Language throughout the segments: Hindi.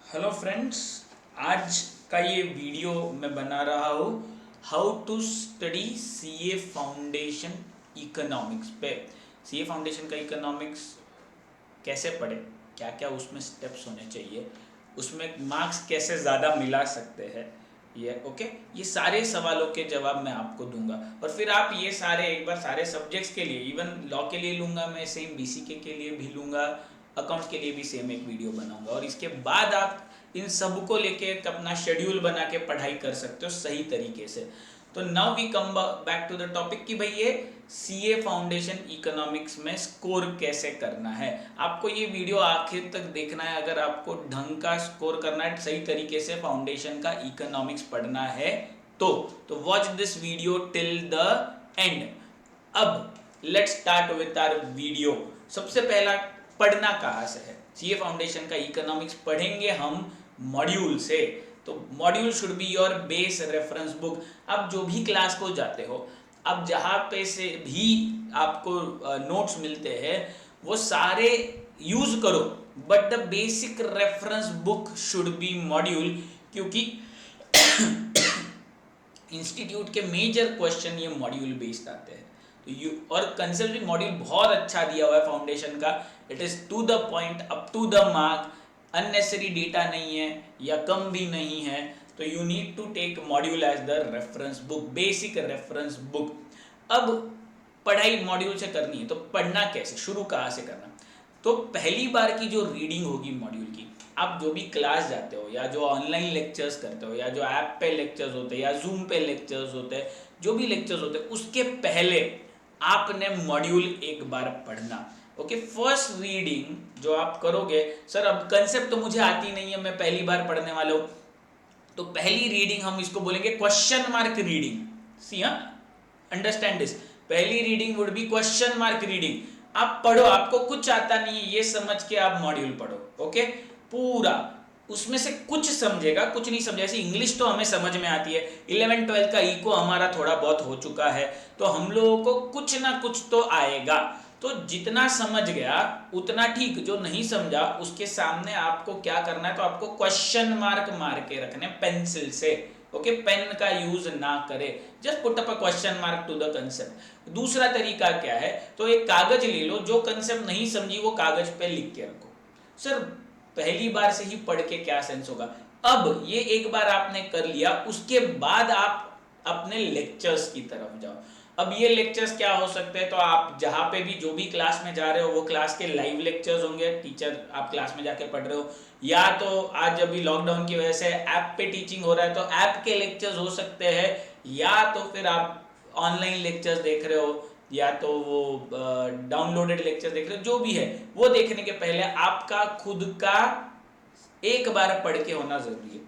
हेलो फ्रेंड्स, आज का ये वीडियो मैं बना रहा हूँ how to study CA foundation economics पे। सीए फाउंडेशन का इकोनॉमिक्स कैसे पढ़े, क्या क्या उसमें स्टेप्स होने चाहिए, उसमें मार्क्स कैसे ज़्यादा मिला सकते हैं, ये सारे सवालों के जवाब मैं आपको दूंगा। और फिर आप ये सारे एक बार सारे सब्जेक्ट्स के लिए, इवन लॉ के लिए लूँगा मैं, सेम बीसीके के लिए भी लूँगा, अकाउंट्स के लिए भी सेम एक वीडियो बनाऊंगा। और इसके बाद आप इन सब को लेके एक अपना शेड्यूल बना के पढ़ाई कर सकते हो सही तरीके से। तो now we come back to the topic कि भाई ये सीए फाउंडेशन इकोनॉमिक्स में स्कोर कैसे करना है। आपको ये वीडियो आखिर तक देखना है अगर आपको ढंग का स्कोर करना है, सही तरीके से फाउंडेशन का इकोनॉमिक्स पढ़ना है तो watch this video till the end. अब let's start with our video. सबसे पहला, पढ़ना कहाँ से है? सीए फाउंडेशन का इकोनॉमिक्स पढ़ेंगे हम मॉड्यूल से। तो module should be your base reference book. आप जो भी क्लास को जाते हो, अब जहाँ पे से भी आपको नोट्स मिलते हैं वो सारे यूज करो, but the basic reference book should be module, क्योंकि इंस्टीट्यूट के मेजर क्वेश्चन ये मॉड्यूल बेस्ड आते हैं। तो यू और कंसेप्ट भी मॉड्यूल बहुत अच्छा दिया हुआ है फाउंडेशन का। It is to the point, up to the mark, unnecessary data नहीं है या कम भी नहीं है। तो you need to take module as the reference book, basic reference book. अब पढ़ाई मॉड्यूल से करनी है तो पढ़ना कैसे, शुरू कहाँ से करना? तो पहली बार की जो रीडिंग होगी मॉड्यूल की, आप जो भी क्लास जाते हो या जो ऑनलाइन लेक्चर्स करते हो या जो ऐप पे लेक्चर्स होते हैं या जूम पे लेक्चर्स होते हैं, जो भी लेक्चर्स होते हैं उसके पहले आपने मॉड्यूल एक बार पढ़ना। ओके, फर्स्ट रीडिंग जो आप करोगे, सर अब कंसेप्ट तो मुझे आती नहीं है, मैं पहली बार पढ़ने वाला हूँ, तो पहली रीडिंग हम इसको बोलेंगे क्वेश्चन मार्क रीडिंग। सी हाँ, अंडरस्टैंड दिस। पहली reading would be question mark reading. आप पढ़ो, आपको कुछ आता नहीं है ये समझ के आप मॉड्यूल पढ़ो। ओके, पूरा उसमें से कुछ समझेगा, कुछ नहीं समझेगा। ऐसे इंग्लिश तो हमें समझ में आती है, 11-12 का इको हमारा थोड़ा बहुत हो चुका है, तो हम लोगों को कुछ ना कुछ तो आएगा। तो जितना समझ गया उतना ठीक, जो नहीं समझा उसके सामने आपको क्या करना है, तो आपको क्वेश्चन मार्क मार के रखने पेंसिल से। ओके, पेन का यूज ना करे, just put up a question mark to the concept. दूसरा तरीका क्या है, तो एक कागज ले लो, जो कंसेप्ट नहीं समझी वो कागज पे लिख के रखो। सर पहली बार से ही पढ़ के क्या सेंस होगा? अब ये एक बार आपने कर लिया, उसके बाद आप अपने लेक्चर्स की तरफ जाओ। अब ये लेक्चर्स क्या हो सकते हैं, तो आप जहाँ पे भी जो भी क्लास में जा रहे हो वो क्लास के लाइव लेक्चर्स होंगे, टीचर आप क्लास में जाके पढ़ रहे हो, या तो आज अभी लॉकडाउन की वजह से ऐप पे टीचिंग हो रहा है तो ऐप के लेक्चर्स हो सकते हैं, या तो फिर आप ऑनलाइन लेक्चर्स देख रहे हो, या तो वो डाउनलोडेड लेक्चर देख रहे हो, जो भी है वो देखने के पहले आपका खुद का एक बार पढ़ के होना जरूरी है।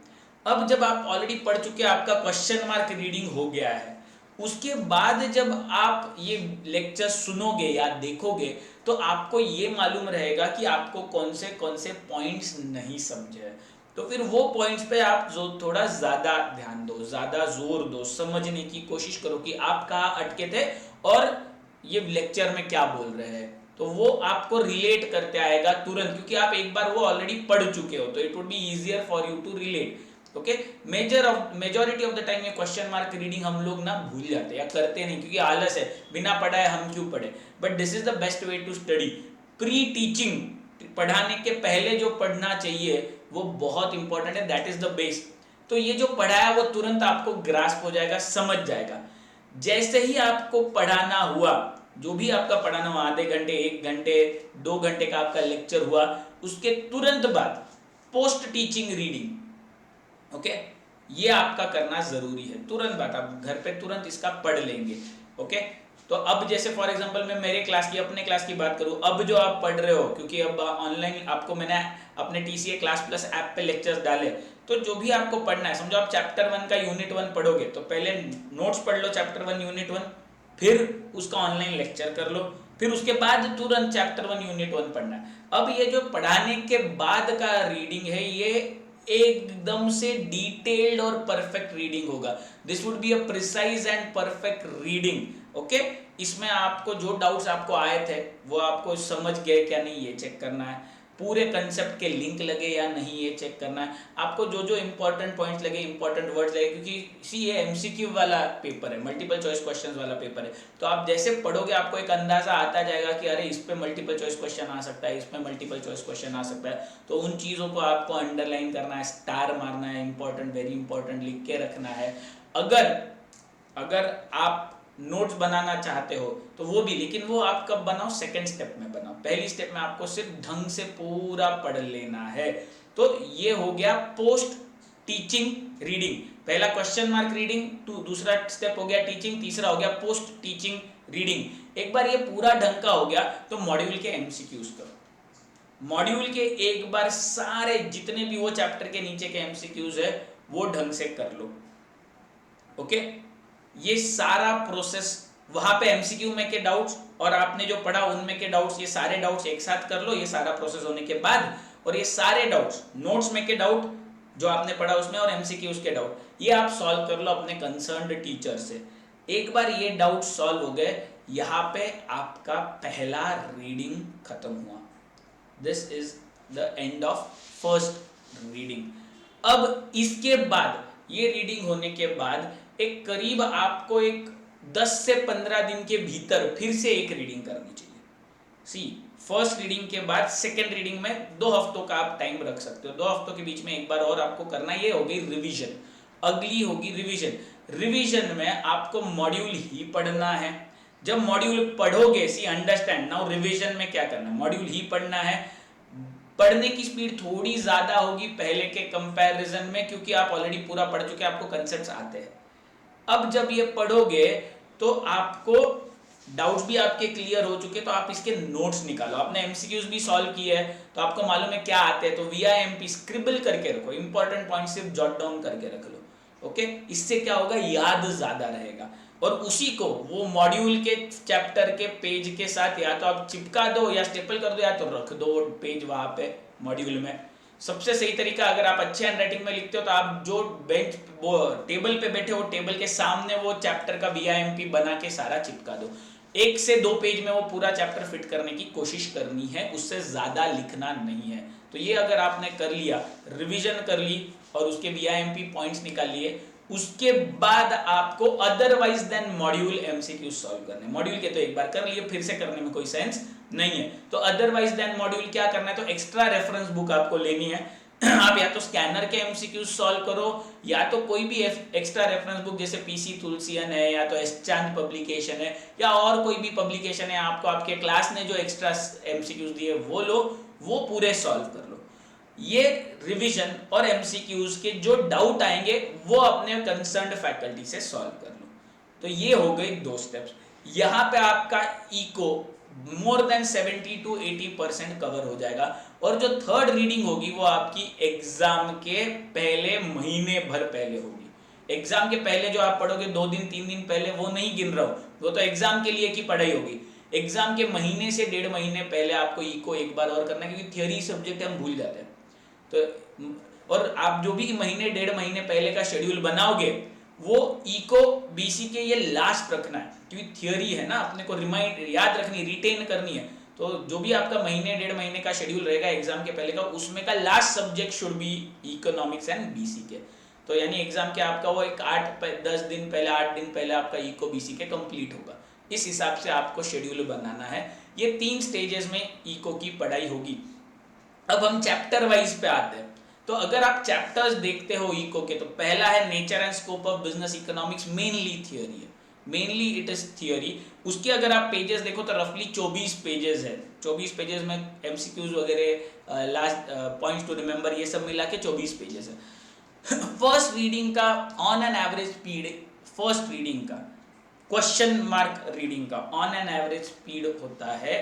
अब जब आप ऑलरेडी पढ़ चुके हैं, आपका क्वेश्चन मार्क रीडिंग हो गया है, उसके बाद जब आप ये लेक्चर सुनोगे या देखोगे तो आपको ये मालूम रहेगा कि आपको कौन से पॉइंट्स नहीं समझे। तो फिर वो पॉइंट्स पे आप जो थोड़ा ज्यादा ध्यान दो, ज्यादा जोर दो, समझने की कोशिश करो कि आप कहाँ अटके थे और ये लेक्चर में क्या बोल रहे हैं। तो वो आपको रिलेट करते आएगा तुरंत, क्योंकि आप एक बार वो ऑलरेडी पढ़ चुके हो, तो it would be easier for you to relate. Okay, majority of the time ये क्वेश्चन मार्क रीडिंग हम लोग ना भूल जाते हैं या करते नहीं, क्योंकि आलस है, बिना पढ़ाए हम क्यों पढ़े। But this is the best way to study. Pre teaching, पढ़ाने के पहले जो पढ़ना चाहिए वो बहुत इंपॉर्टेंट है, दैट इज द बेस। तो ये जो पढ़ाया वो तुरंत आपको ग्रास्प हो जाएगा, समझ जाएगा। जैसे ही आपको पढ़ाना हुआ, जो भी आपका पढ़ाना हुआ, आधे घंटे, 1 घंटे, 2 घंटे का आपका लेक्चर हुआ, उसके तुरंत बाद पोस्ट टीचिंग रीडिंग, ओके, ये आपका करना जरूरी है। तुरंत बाद आप घर पे तुरंत इसका पढ़ लेंगे। ओके, तो अब जैसे फॉर एग्जांपल मैं मेरे क्लास की, अपने क्लास की बात करूं, अब जो आप पढ़ रहे हो, क्योंकि अब ऑनलाइन आपको मैंने अपने टीसीए क्लास प्लस ऐप पे लेक्चर्स डाले, तो जो भी आपको पढ़ना है, समझो आप चैप्टर 1 का यूनिट 1 पढ़ोगे तो पहले नोट्स पढ़ लो चैप्टर 1 यूनिट 1, फिर उसका ऑनलाइन लेक्चर कर लो, फिर उसके बाद तुरंत चैप्टर 1 यूनिट 1 पढ़ना है। अब ये जो पढ़ाने के बाद का रीडिंग है ये एकदम से डिटेल्ड और परफेक्ट रीडिंग होगा। This would be a precise and perfect reading. Okay, इसमें आपको जो डाउट्स आपको आए थे वो आपको समझ गए क्या नहीं, ये चेक करना है। पूरे कंसेप्ट के लिंक लगे या नहीं ये चेक करना है आपको, जो जो इंपॉर्टेंट पॉइंट्स लगे, इंपॉर्टेंट वर्ड्स लगे, क्योंकि सी ये एमसीक्यू वाला पेपर है, मल्टीपल चॉइस क्वेश्चंस वाला पेपर है। तो आप जैसे पढ़ोगे आपको एक अंदाजा आता जाएगा कि अरे इस पे मल्टीपल चॉइस क्वेश्चन आ सकता है, इसमें मल्टीपल चॉइस क्वेश्चन आ सकता है। तो उन चीज़ों को आपको अंडरलाइन करना है, स्टार मारना है, इंपॉर्टेंट वेरी इंपॉर्टेंट लिख के रखना है। अगर आप नोट्स बनाना चाहते हो तो वो भी, लेकिन वो आप कब बनाओ, सेकंड स्टेप में बनाओ। पहली स्टेप में आपको सिर्फ ढंग से पूरा पढ़ लेना है। तो ये हो गया पोस्ट टीचिंग रीडिंग, पहला क्वेश्चन मार्क रीडिंग, दूसरा स्टेप हो गया टीचिंग, तीसरा हो गया पोस्ट टीचिंग रीडिंग। एक बार ये पूरा ढंग का हो गया तो मॉड्यूल के एमसीक्यूज करो। मॉड्यूल के एक बार सारे जितने भी वो चैप्टर के नीचे के एमसीक्यूज है वो ढंग से कर लो। ओके, ये सारा प्रोसेस, वहां पे एमसीक्यू में के डाउट्स और आपने जो पढ़ा उनमें के डाउट्स, ये सारे डाउट्स एक साथ कर लो। ये सारा प्रोसेस होने के बाद, और ये सारे डाउट्स, नोट्स में के डाउट जो आपने पढ़ा उसमें और एमसीक्यूज के डाउट, ये आप सॉल्व कर लो अपने कंसर्न्ड टीचर से। एक बार ये डाउट सॉल्व हो गए, यहाँ पे आपका पहला रीडिंग खत्म हुआ। This is the end of first reading. अब इसके बाद, ये रीडिंग होने के बाद एक करीब आपको एक 10 से 15 दिन के भीतर फिर से एक रीडिंग करनी चाहिए। सी, फर्स्ट रीडिंग के बाद सेकेंड रीडिंग में 2 हफ्तों का आप टाइम रख सकते हो। 2 हफ्तों के बीच में एक बार और आपको करना, ये हो गई रिवीजन। अगली होगी रिवीजन। रिवीजन में आपको मॉड्यूल ही पढ़ना है। जब मॉड्यूल पढ़ोगे, सी अंडरस्टैंड नाउ, रिवीजन में क्या करना है, मॉड्यूल ही पढ़ना है। पढ़ने की स्पीड थोड़ी ज्यादा होगी पहले के कंपैरिजन में, क्योंकि आप ऑलरेडी पूरा पढ़ चुके, आपको कंसेप्ट्स आते हैं। अब जब ये पढ़ोगे तो आपको डाउट्स भी आपके क्लियर हो चुके, तो आप इसके नोट्स निकालो। आपने एमसीक्यूज भी सॉल्व किए हैं तो आपको मालूम है क्या आते हैं, तो वीआईएमपी स्क्रिबल करके रखो, इंपॉर्टेंट पॉइंट सिर्फ जॉट डाउन करके रख लो। ओके, इससे क्या होगा, याद ज्यादा रहेगा। और उसी को वो मॉड्यूल के चैप्टर के पेज के साथ या तो आप चिपका दो या स्टेपल कर दो या तो रख दो पेज वहां पे मॉड्यूल में। सबसे सही तरीका, अगर आप अच्छे हैंडराइटिंग में लिखते हो तो आप जो बेंच, वो टेबल पे बैठे हो, टेबल के सामने वो चैप्टर का वीआईएमपी बना के सारा चिपका दो। 1 से 2 पेज में वो पूरा चैप्टर फिट करने की कोशिश करनी है, उससे ज्यादा लिखना नहीं है। तो ये अगर आपने कर लिया, रिवीजन कर ली और उसके वीआईएमपी पॉइंट्स निकाल लिए, उसके बाद आपको otherwise then module MCQ solve करने। मॉड्यूल के तो एक बार कर लिए, फिर से करने में कोई सेंस नहीं है। तो अदरवाइज देन मॉड्यूल क्या करना है, तो एक्स्ट्रा रेफरेंस बुक आपको लेनी है। आप या तो स्कैनर के एमसीक्यू सॉल्व करो, या तो कोई भी एक्स्ट्रा रेफरेंस बुक जैसे पीसी तुलसियन है, या तो एसचांद पब्लिकेशन है, या और कोई भी पब्लिकेशन है आपको, आपके क्लास ने जो एक्स्ट्रा एमसीक्यूज दिए वो लो, वो पूरे सॉल्व कर लो। ये रिवीजन और एमसीक्यूज के जो डाउट आएंगे वो अपने कंसर्न्ड फैकल्टी से सॉल्व कर लो। तो ये हो गई 2 स्टेप्स। यहाँ पे आपका eco more than 70 to 80% cover हो जाएगा। और जो थर्ड रीडिंग होगी वो आपकी एग्जाम के पहले महीने भर पहले होगी। एग्जाम के पहले जो आप पढ़ोगे 2 दिन 3 दिन पहले, वो नहीं गिन रहा हूं, वो तो एग्जाम के लिए की पढ़ाई होगी। एग्जाम के महीने से 1.5 महीने पहले आपको इको एक बार और करना है, क्योंकि थियोरी सब्जेक्ट हम भूल जाते हैं। तो और आप जो भी महीने 1.5 महीने पहले का शेड्यूल बनाओगे, वो इको बीसी के ये लास्ट रखना है, क्योंकि थियोरी है ना, अपने को रिमाइंड याद रखनी, रिटेन करनी है। तो जो भी आपका महीने 1.5 महीने का शेड्यूल रहेगा एग्जाम के पहले का, उसमें का last subject should be economics and BC के। तो यानी एग्जाम के आपका वो एक 10 दिन पहले, 8 दिन पहले आपका इको बीसी के कंप्लीट होगा। इस हिसाब से आपको शेड्यूल बनाना है। ये 3 स्टेजेस में इको की पढ़ाई होगी। अब हम चैप्टर वाइज पे आते हैं। तो अगर आप चैप्टर्स देखते हो इको के, तो पहला है nature and scope of business economics, mainly theory है, मेनली इट इज थियोरी। उसके अगर आप पेजेस देखो तो रफली 24 पेजेस है। 24 पेजेस में एमसीक्यूज वगैरह, लास्ट पॉइंट्स टू रिमेंबर, ये सब मिला के 24 पेजेस है। फर्स्ट रीडिंग का on an average speed, first reading का क्वेश्चन मार्क रीडिंग का ऑन एन एवरेज स्पीड होता है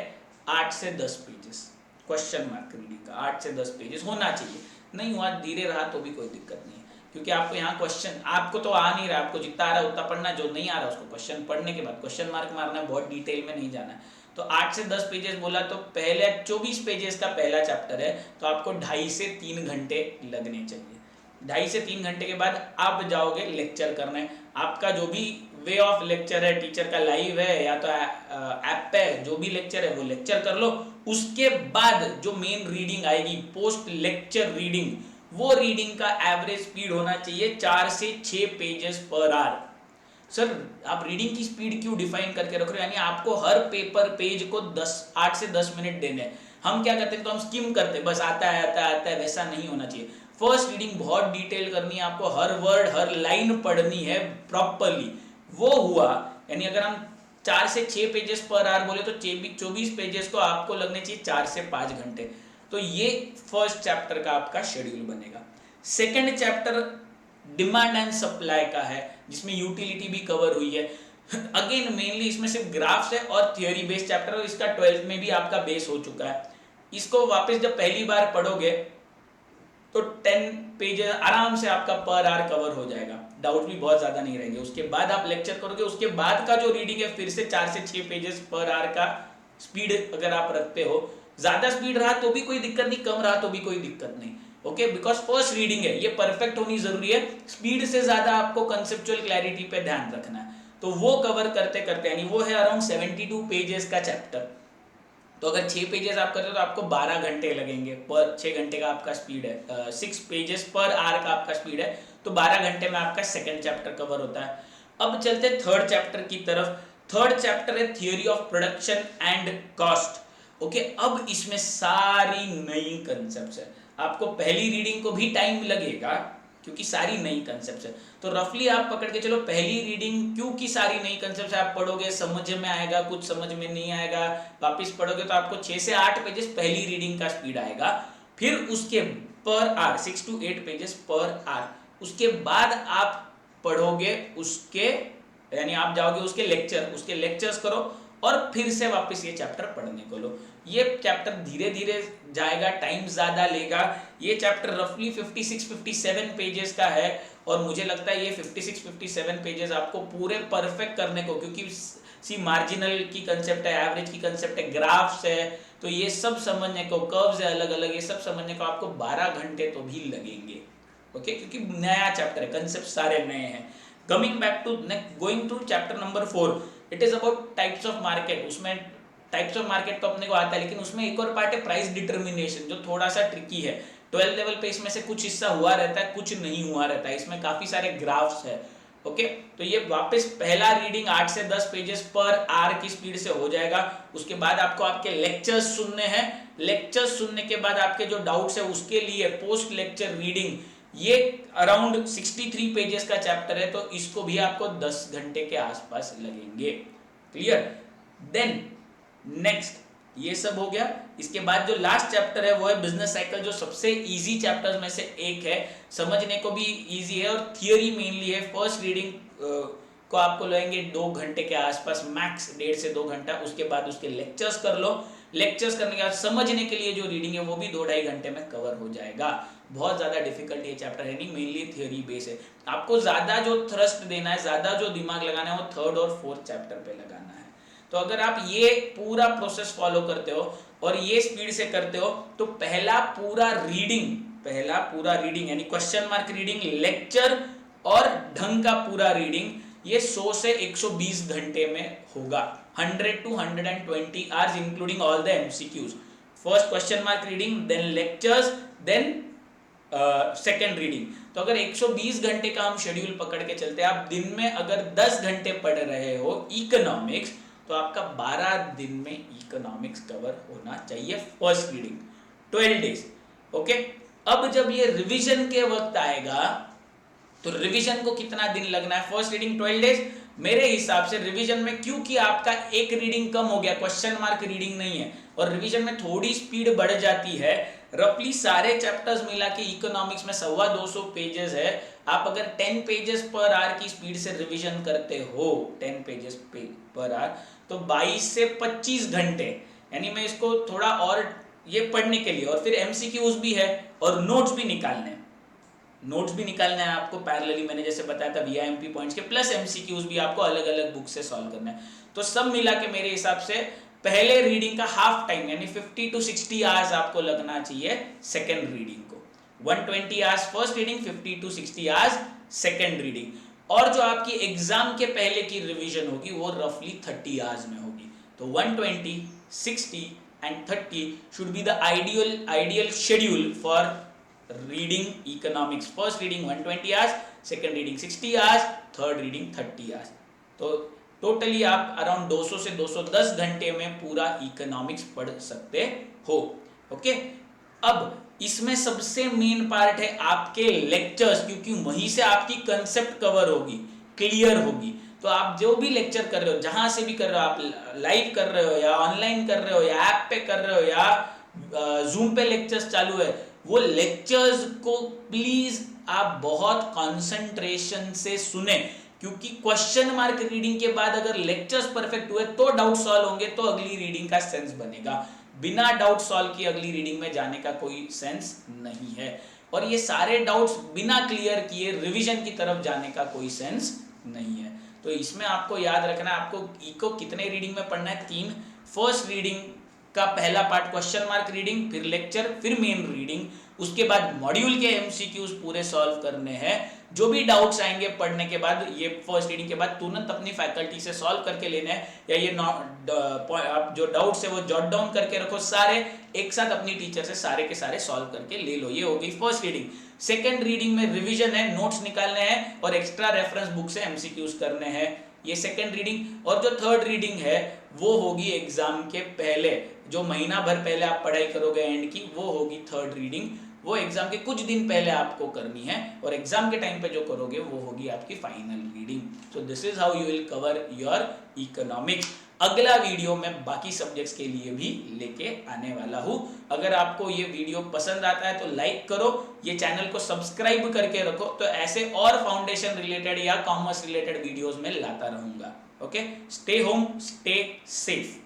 8 से 10 पेजेस। क्वेश्चन मार्क रीडिंग का 8 से 10 पेजेस होना चाहिए। नहीं हुआ, धीरे रहा तो भी कोई दिक्कत नहीं है, क्योंकि आपको यहाँ क्वेश्चन, आपको तो आ नहीं रहा, आपको जितना आ रहा है उतना पढ़ना, जो नहीं आ रहा उसको क्वेश्चन पढ़ने के बाद क्वेश्चन मार्क मारना है, बहुत डिटेल में नहीं जाना है। तो 8 से 10 पेजेस बोला, तो पहले 24 पेजेस का पहला चैप्टर है, तो आपको 2.5 से 3 घंटे लगने चाहिए। 2.5 से 3 घंटे के बाद आप जाओगे लेक्चर करने। आपका जो भी वे ऑफ लेक्चर है, टीचर का लाइव है या तो ऐप पे जो भी लेक्चर है वो लेक्चर कर लो। उसके बाद जो मेन रीडिंग आएगी पोस्ट लेक्चर रीडिंग, वो रीडिंग का एवरेज स्पीड होना चाहिए 4 से 6 पेजेस पर आवर। सर आप रीडिंग की स्पीड क्यों डिफाइन करके रख रहे हो, यानी आपको हर पेपर पेज को 8 से 10 मिनट देने हैं। हम क्या करते हैं, तो हम स्किम करते हैं, बस आता है आता है आता है, वैसा नहीं होना चाहिए। फर्स्ट रीडिंग बहुत डिटेल करनी है आपको, हर वर्ड हर लाइन पढ़नी है प्रॉपरली। वो हुआ यानी अगर हम 4 से 6 पेजेस पर आवर बोले तो 24 पेजेस को आपको लगने चाहिए 4 से 5 घंटे। तो ये फर्स्ट चैप्टर का आपका शेड्यूल बनेगा। Second chapter demand and supply का है, जिसमें यूटिलिटी भी कवर हुई है। अगेन मेनली इसमें सिर्फ ग्राफ्स है और थियोरी बेस्ड चैप्टर है, इसका 12th में भी आपका बेस हो चुका है। इसको वापस जब पहली बार पढ़ोगे तो 10 पेजेस आराम से आपका पर आवर कवर हो जाएगा, डाउट भी बहुत ज्यादा नहीं रहेंगे। उसके बाद आप लेक्चर करोगे, उसके बाद का जो रीडिंग है फिर से 4 से 6 पेजेस पर आवर का स्पीड अगर आप रखते हो, ज्यादा स्पीड रहा तो भी कोई दिक्कत नहीं, कम रहा तो भी कोई दिक्कत नहीं। ओके, बिकॉज फर्स्ट रीडिंग है, ये परफेक्ट होनी जरूरी है। स्पीड से ज्यादा आपको कंसेप्चुअल क्लैरिटी पे ध्यान रखना है। तो वो कवर करते करते यानी वो है अराउंड 72 पेजेस का चैप्टर। तो अगर 6 पेजेस आप करते हो तो आपको 12 घंटे लगेंगे, पर 6 घंटे का आपका स्पीड है, 6 पेजेस पर आवर का आपका स्पीड है, तो 12 घंटे में आपका सेकंड चैप्टर कवर होता है। अब चलते थर्ड चैप्टर की तरफ। थर्ड चैप्टर है theory of production and cost. Okay, अब इसमें सारी नई कंसेप्ट्स है। आपको पहली रीडिंग को भी टाइम लगेगा क्योंकि सारी नई कंसेप्ट्स है। तो रफली आप पकड़ के चलो, पहली रीडिंग क्योंकि सारी नई कंसेप्ट्स आप पढ़ोगे, समझ में आएगा, कुछ समझ में नहीं आएगा, वापस पढ़ोगे तो आपको 6 से 8 पेजेस पहली रीडिंग का स्पीड आएगा। फिर उसके per hour 6 to 8 pages per hour, उसके बाद आप पढ़ोगे उसके यानी आप जाओगे उसके लेक्चर्स करो और फिर से वापस ये चैप्टर पढ़ने को लो। ये चैप्टर धीरे धीरे जाएगा, टाइम ज्यादा लेगा। ये चैप्टर रफली 56-57 पेजेस का है और मुझे लगता है ये 56-57 पेजेस आपको पूरे परफेक्ट करने को, क्योंकि सी मार्जिनल की कंसेप्ट है, एवरेज की कंसेप्ट है, ग्राफ्स है, तो ये सब समझने को, कर्व्स है अलग अलग, ये सब समझने को आपको 12 घंटे तो भी लगेंगे। ओके, क्योंकि नया चैप्टर है, कंसेप्ट सारे नए हैं। Coming back to going to chapter number 4, it is about types of market. उसमें टाइप्स ऑफ मार्केट तो अपने को आता है, लेकिन उसमें एक और पार्ट है प्राइस डिटर्मिनेशन, जो थोड़ा सा ट्रिकी है। 12 लेवल पे इसमें से कुछ हिस्सा हुआ रहता है, कुछ नहीं हुआ रहता है, इसमें काफी सारे ग्राफ्स है। ओके, तो ये वापस पहला रीडिंग 8 से 10 पेजेस पर आवर की स्पीड से हो जाएगा। उसके बाद आपको आपके लेक्चर्स सुनने हैं, लेक्चर्स सुनने के बाद आपके जो डाउट्स है उसके लिए पोस्ट लेक्चर रीडिंग, ये अराउंड 63 पेजेस का चैप्टर है, तो इसको भी आपको 10 घंटे के आसपास लगेंगे। क्लियर? देन नेक्स्ट ये सब हो गया। इसके बाद जो लास्ट चैप्टर है वो है बिजनेस साइकिल, जो सबसे इजी चैप्टर्स में से एक है, समझने को भी इजी है और थियोरी मेनली है। फर्स्ट रीडिंग को आपको लगेंगे 2 घंटे के आसपास, मैक्स 1.5 से 2 घंटा। उसके बाद उसके लेक्चर्स कर लो, लेक्चर्स करने के बाद समझने के लिए जो रीडिंग है वो भी 2-2.5 घंटे में कवर हो जाएगा। बहुत ज्यादा डिफिकल्ट ये चैप्टर है नहीं, मेनली थियोरी बेस है। आपको ज्यादा जो थ्रस्ट देना है, ज्यादा जो दिमाग लगाना है वो थर्ड और फोर्थ चैप्टर पे लगाना है। तो अगर आप ये पूरा प्रोसेस फॉलो करते हो और ये स्पीड से करते हो तो पहला पूरा रीडिंग यानी क्वेश्चन मार्क रीडिंग, लेक्चर और ढंग का पूरा रीडिंग, ये 100 से 120 घंटे में होगा। 100 to 120 hours including all the MCQs. First question mark reading, then lectures, then second reading. तो अगर 120 घंटे का हम शेड्यूल पकड़ के चलते हैं, आप दिन में अगर 10 घंटे पढ़ रहे हो इकोनॉमिक्स, तो आपका 12 दिन में इकोनॉमिक्स कवर होना चाहिए। First reading 12 days. ओके, अब जब ये रिवीजन के वक्त आएगा तो रिवीजन को कितना दिन लगना है? First reading 12 days. मेरे हिसाब से रिवीजन में, क्योंकि आपका एक रीडिंग कम हो गया, क्वेश्चन मार्क रीडिंग नहीं है, और रिवीजन में थोड़ी स्पीड बढ़ जाती है, रफली सारे चैप्टर्स मिला के इकोनॉमिक्स में 250 पेजेस है। आप अगर 10 पेजेस पर आवर की स्पीड से रिवीजन करते हो, 10 पेजेस पर आवर, तो 22 से 25 घंटे, यानी मैं इसको थोड़ा और ये पढ़ने के लिए, और फिर एमसीक्यूज भी है और नोट्स भी निकालने हैं आपको पैरेलली, मैंने जैसे बताया था वीआईएमपी पॉइंट्स के, प्लस एमसीक्यूज भी आपको अलग अलग बुक से सॉल्व करना है। तो सब मिला के मेरे हिसाब से पहले रीडिंग का हाफ टाइम यानी 50 to 60 आवर्स आपको लगना चाहिए सेकेंड रीडिंग को। 120 hours first reading, 50 to 60 hours second reading. और जो आपकी एग्जाम के पहले की रिवीजन होगी वो रफली 30 आवर्स में होगी। तो 120, 60, and 30 should be the ideal schedule for reading economics. First reading 120 hours, second reading 60 hours, third reading 30 hours. तो टोटली आप अराउंड 200 से 210 घंटे में पूरा इकोनॉमिक्स पढ़ सकते हो. ओके, अब इसमें सबसे मेन पार्ट है आपके लेक्चर्स, क्योंकि वहीं से आपकी कंसेप्ट कवर होगी, क्लियर होगी. तो आप जो भी लेक्चर कर रहे हो, जहां से भी कर रहे हो, आप लाइव कर रहे हो या ऑनलाइन कर रहे हो या ऐप पे कर रहे हो या जूम पे लेक्चर्स चालू है, वो लेक्चर्स को प्लीज आप बहुत कंसंट्रेशन से सुने, क्योंकि क्वेश्चन मार्क रीडिंग के बाद अगर लेक्चर्स परफेक्ट हुए तो डाउट सॉल्व होंगे, तो अगली रीडिंग का सेंस बनेगा. बिना डाउट सॉल्व की अगली रीडिंग में जाने का कोई सेंस नहीं है. और ये सारे डाउट्स बिना क्लियर किए रिवीजन की तरफ जाने का कोई सेंस नहीं है. तो इसमें आपको याद रखना है, आपको इको कितने रीडिंग में पढ़ना है? 3. फर्स्ट रीडिंग का पहला पार्ट क्वेश्चन मार्क रीडिंग, फिर लेक्चर, फिर मेन रीडिंग. उसके बाद मॉड्यूल के एमसीक्यूज पूरे सॉल्व करने हैं. जो भी डाउट्स आएंगे पढ़ने के बाद, ये फर्स्ट रीडिंग के बाद तुरंत अपनी फैकल्टी से सॉल्व करके लेने हैं, या ये आप जो डाउट्स है वो जॉट डाउन करके रखो, सारे एक साथ अपनी टीचर से सारे के सारे सॉल्व करके ले लो. ये हो गई फर्स्ट रीडिंग. सेकेंड रीडिंग में रिवीजन है, नोट्स निकालने हैं और एक्स्ट्रा रेफरेंस बुक से एमसीक्यूज करने हैं. ये सेकेंड रीडिंग. और जो थर्ड रीडिंग है वो होगी एग्जाम के पहले, जो महीना भर पहले आप पढ़ाई करोगे एंड की, वो होगी थर्ड रीडिंग. वो एग्जाम के कुछ दिन पहले आपको करनी है, और एग्जाम के टाइम पे जो करोगे वो होगी आपकी final reading. So this is how you will cover your economics. अगला वीडियो मैं बाकी सब्जेक्ट्स के लिए भी लेके आने वाला हूं. अगर आपको ये वीडियो पसंद आता है तो लाइक करो, ये चैनल को सब्सक्राइब करके रखो, तो ऐसे और फाउंडेशन रिलेटेड या कॉमर्स रिलेटेड वीडियोस में लाता रहूंगा. Okay, stay home, stay safe.